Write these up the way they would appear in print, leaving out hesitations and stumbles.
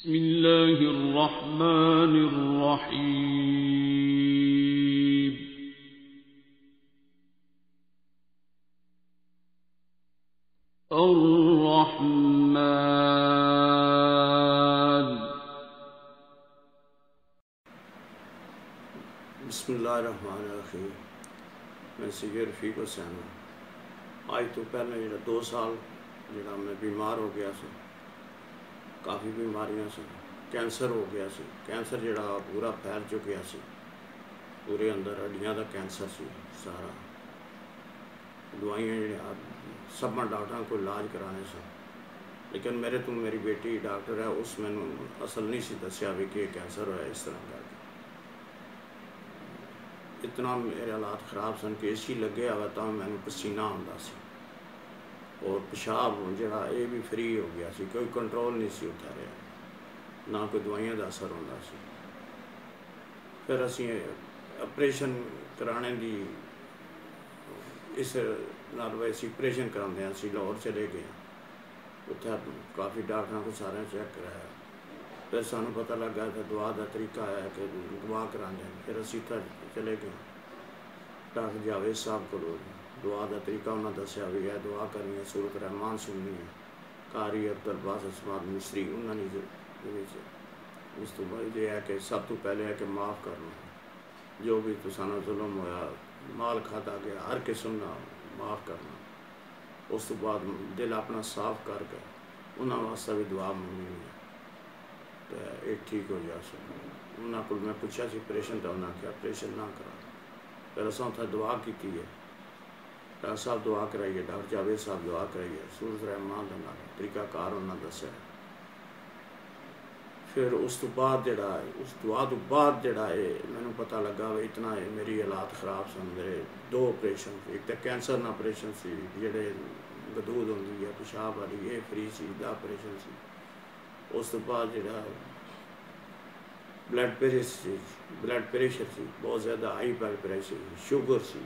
بسم الله الرحمن الرحيم. الرحمن. بسم اللہ الرحمن الرحیم. میں سید رفیق حسین ہوں. آج تو پہلے 2 سال میں بیمار ہو گیا سی. کافی بیماریاں سی. کینسر ہو گیا سی. کینسر پورا پھیل چکیا سی. پورے اندر ہڈیاں دا کینسر سی سارا. دوائیاں سب ڈاکٹر کو علاج کرانے سن، لیکن میری بیٹی ڈاکٹر ہے، اس میں اصل نہیں سی دسیا بھی کہ کینسر ہوا اس طرح کر کے. اتنا میرے حالات خراب سن کہ اے سی لگے ہوا تو میں پسینہ آتا سی، اور پیشاب یہ بھی فری ہو گیا سی. کوئی کنٹرول نہیں سی ہوتا رہا، نہ کوئی دوائیاں دا اثر ہوتا سی. پھر اسی آپریشن کرانے دی اس آپریشن کرانے اسی لاہور چلے گئے. اتنے کافی ڈاکٹر کو سارے چیک کرایا. پھر سانوں پتہ لگا کہ دعا دا طریقہ ہے کہ دعا کرانے. پھر اسی چلے گئے ڈاکٹر جاوید صاحب کو. دعا دا طریقہ انہوں نے دسیا بھی ہے، دعا کرنی ہے، سورت رحمان سننی ہے، قاری عبدالباس اسماعیل مصری انہوں نے اس تو بعد یہ ہے کہ سب تو پہلے ہے کہ معاف کرنا. جو بھی تسانہ ظلم ہویا، مال کھاتا گیا، ہر قسم کا معاف کرنا. اس تو بعد دل اپنا صاف کر کے انہوں واسطے بھی دعا منگنی ہے تو یہ ٹھیک ہو جا سکتا. انہوں کو میں پوچھا سی آپریشن تو انہوں نے کہا آپریشن نہ کرا. پھر اصل اتنے دعا کی ہے، ڈاکٹر صاحب دعا کرائیے، ڈاکٹر جاوید صاحب دعا کرائیے، سورت رحمان کا طریقہ کار انہوں نے دسیا. پھر اس تو بعد اس دعا تو بعد مینوں پتہ لگا اتنا میری حالات خراب سن. میرے 2 آپریشن، ایک تو کینسر نہ آپریشن سی جڑے گدود ہوتی ہے پیشاب والی، یہ فری سی آپریشن سی. اس تو بعد بلڈ پریشر سی بہت زیادہ ہائی بلڈ پریشر، شوگر سی،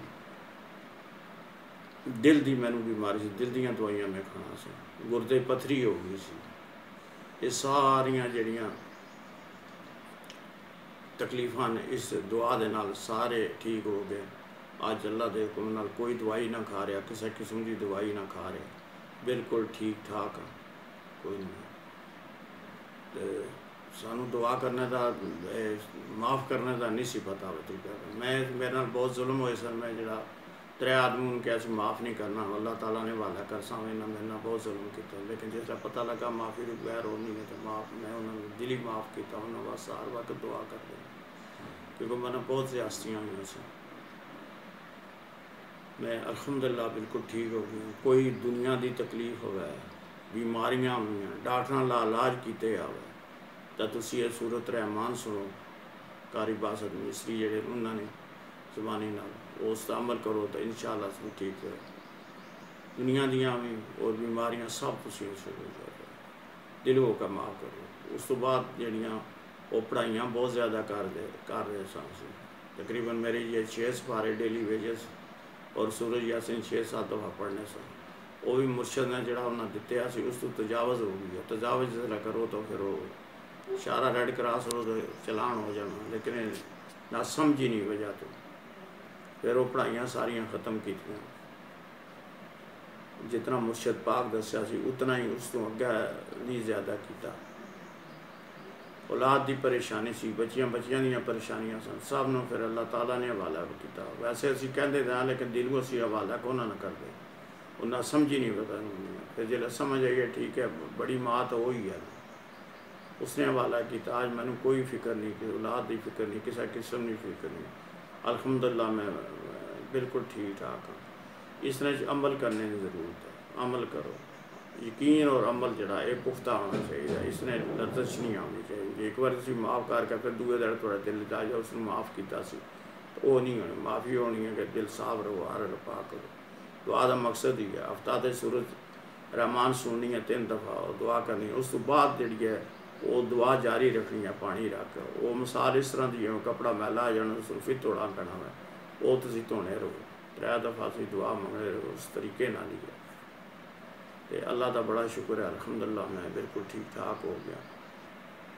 دل دی مینوں بیماری سی، دل دیاں دوائیاں میں کھانا سی، گردے پتھری ہو گئی سی. یہ ساریاں جڑیاں تکلیفاں نے اس دعا دے نال سارے ٹھیک ہو گئے. اج اللہ دے حکم نال کوئی دوائی نہ کھا رہا، کسی قسم کی دوائی نہ کھا رہا، بالکل ٹھیک ٹھاک کوئی نہیں. سانوں دعا کرنے دا معاف کرنے دا نہیں سی پتا ہو طریقہ. میرے نال بہت ظلم ہوئے سن. میں 3 آدمی کیا سی معاف نہیں کرنا، اللہ تعالیٰ نے حوالہ کر سا میرے نال بہت ظلم کیا. لیکن جس پتہ لگا معافی تو بغیر ہو نہیں ہے تو معاف میں انہوں نے دلی معاف کیا. انہوں نے بس ہر وقت دعا کرتے کیونکہ میں نے بہت زیادتیاں ہوئی سن. میں الحمدللہ بالکل ٹھیک ہو گئی. کوئی دنیا دی تکلیف ہوئے، بیماریاں ہوئی، ڈاکٹر لا علاج کیتے آئے تو تسی یہ سورت رحمان سنو، قاری باسط مصری جڑے انہوں نے زبانی نال اس عمل کرو تو انشاءاللہ سب ٹھیک ہے. دنیا دیاں بھی اور بیماریاں سب تسی شروع ہو جائے. دل ہو کر معاف کرو. اس تو بعد جڑیاں وہ پڑھائیاں بہت زیادہ کر رہے سن. تقریباً میری یہ 6 سپارے ڈیلی ویجز اور سورج یاسین 6-7 دفعہ پڑھنے سن. وہ بھی مرشد نے جڑا انہیں دیتے سی اس تو تجاوز ہو گئی. تجاوز جس کرو تو پھر وہ اشارہ ریڈ کراس ہو تو چلان ہو جانا، لیکن نہ سمجھی نہیں وجہ تو پھر وہ پڑھائیاں ساریاں ختم کی. جتنا مرشد پاک دسیا سی اتنا ہی اس تو اگہ نہیں زیادہ کیتا. اولاد دی پریشانی سی، بچیاں دیاں پریشانیاں سن، سب نو پھر اللہ تعالیٰ نے حوالہ کیتا. ویسے اسی کہندے تھے لیکن دل کو اسی حوالہ کو نہ کرتے. انہیں سمجھی نہیں پتا. پھر جب سمجھ آئیے ٹھیک ہے بڑی ماں تو وہی ہے، اس نے حوالہ کیتا. آج میں نے کوئی فکر نہیں کہ اولاد دی فکر نہیں، کسی قسم کی فکر نہیں. الحمدللہ میں بالکل ٹھیک ٹھاک ہوں. اس نے عمل کرنے کی ضرورت ہے. عمل کرو. یقین اور عمل جڑا یہ پختہ ہونا چاہیے. اس نے لرزش نہیں آنی چاہیے. ایک بار اسی معاف کر کے پھر دوسرے دن تھوڑا دل جا جا اس نے معاف کیتا سی تو وہ نہیں ہونی. معافی ہونی ہے کہ دل صاف رہو، ہر پاک کرو. دعا دا مقصد ہی ہے ہفتہ سورت رحمان سننی ہے 3 دفعہ اور دعا کرنی ہے. اس تو بعد جڑی ہے وہ دعا جاری رکھنی ہے پانی رکھ کے. وہ مثال اس طرح دی ہے کپڑا میلا آ جانا صرف توڑا پینا ہے، وہ تسی دھونے رہو. 3 دفعہ تسی دعا منگنے رہو اس طریقے نال ہی ہے. اللہ دا بڑا شکر ہے الحمدللہ میں بالکل ٹھیک ٹھاک ہو گیا.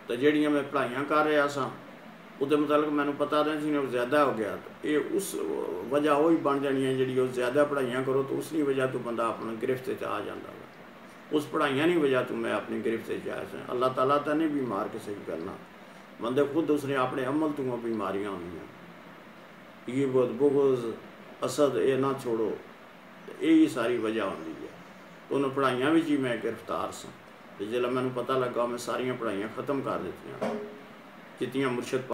تو جہڑیاں میں پڑھائیاں کر رہا سا وہ متعلق مینوں پتا نہیں سی وہ زیادہ ہو گیا تو یہ اس وجہ وہی بن جانی ہے جی وہ زیادہ پڑھائیاں کرو تو اس وجہ تو بندہ اپنا گرفت آ جاتا ہے اس پڑھائیاں نہیں وجہ تو میں اپنی گرفت آیا سا اللہ تعالیٰ تو نہیں بیمار کسی بھی کرنا بندے خود اس نے اپنے عمل تو بیماریاں ہوئی یہ بغض حسد یہ نہ چھوڑو یہی ساری وجہ ہوتی ہے تو انہوں پڑھائیاں بھی میں گرفتار سا جب مینوں پتہ لگا میں ساریاں پڑھائیاں ختم کر دیتیاں جتیاں مرشد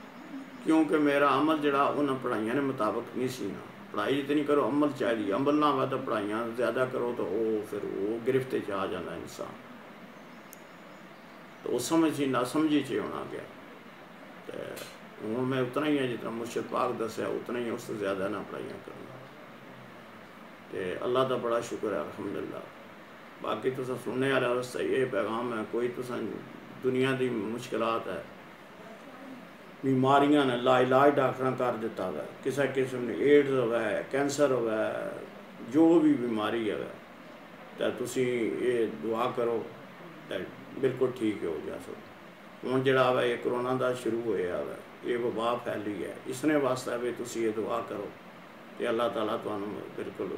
کیونکہ میرا عمل جڑا انہوں پڑھائیاں نے مطابق نہیں سی نا پڑھائی جتنی کرو عمل چاہیے عمل نہ ہوا تو پڑھائیاں زیادہ کرو تو وہ پھر وہ گرفت آ جاتا انسان تو اس سمجھ نہ سمجھی ہونا گیا تو ہوں میں اتنا ہی ہے جتنا مرشد پاک دسیا اتنا ہی اس سے زیادہ نہ پڑھائیاں کرنا تو اللہ کا بڑا شکر ہے الحمدللہ باقی تو سننے والا رستہ یہ پیغام ہے کوئی تو دنیا دی مشکلات ہے بیماریاں نے لا علاج ڈاکٹر کر دیتا ہے کسی قسم نے ایڈز ہوا ہے کینسر ہوا ہے جو بھی بیماری ہے تو تسی یہ دعا کرو تو بالکل ٹھیک ہو جا سکو ہوں جڑا ہے یہ کرونا دا شروع ہوا ہے یہ وبا پھیلی ہے اس نے واسطہ بھی تسی یہ دعا کرو کہ اللہ تعالیٰ تمہیں بالکل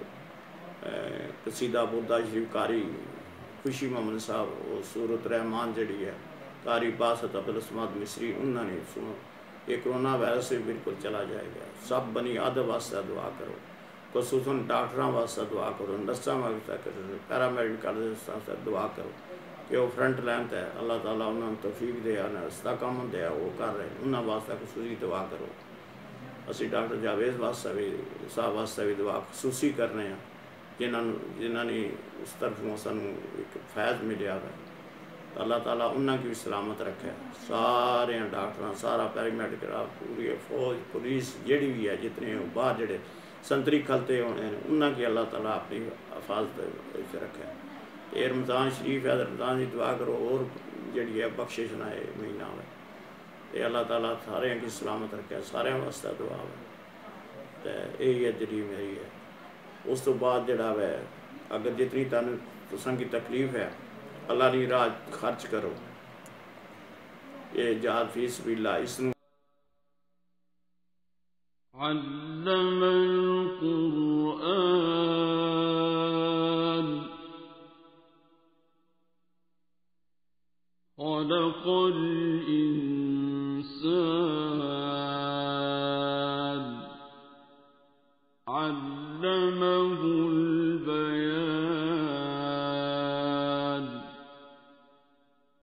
قصیدہ بردہ شریف قاری خوشی محمد صاحب وہ سورت رحمان جڑی ہے قاری باسط عبدالصمد مصری انہوں نے سنو یہ کرونا وائرس سے بالکل چلا جائے گا سب بنی آدم واسطہ دعا کرو خصوصاً ڈاکٹراں واسطہ دعا کرو نرساں واسطہ کرو پیرامیڈیکل واسطہ دعا کرو کہ وہ فرنٹ لائن تے اللہ تعالیٰ انہوں نے توفیق دیا رستہ کام دیا وہ کر رہے ہیں انہوں واسطہ خصوصی دعا کرو اسی ڈاکٹر جاوید واسطہ بھی صاحب واسطہ بھی دعا خصوصی کرنے ہیں جنہوں نے اس طرفوں سانوں ایک فیض ملیا ہے اللہ تعالیٰ انہوں کی بھی سلامت رکھے سارے ڈاکٹر سارا پیرامیڈیکل پوری فوج پولیس جیڑی بھی ہے جتنے باہر جڑے سنتری کھلتے ہونے ہیں انہوں کی اللہ تعالیٰ اپنی حفاظت رکھے یہ رمضان شریف ہے رمضان کی دعا کرو اور جڑی ہے بخشش نہ ہے مہینہ ہوئے یہ اللہ تعالیٰ سارے کی سلامت رکھے سارے واسطہ دعا ہے تو یہی ہے جڑی میری ہے اس تو بعد جڑا ہے اگر جتنی تساں کی تکلیف ہے اللہ کی راہ خرچ کرو یہ جہاد فی سبیل اللہ اس نے علم القرآن خلق الإنسان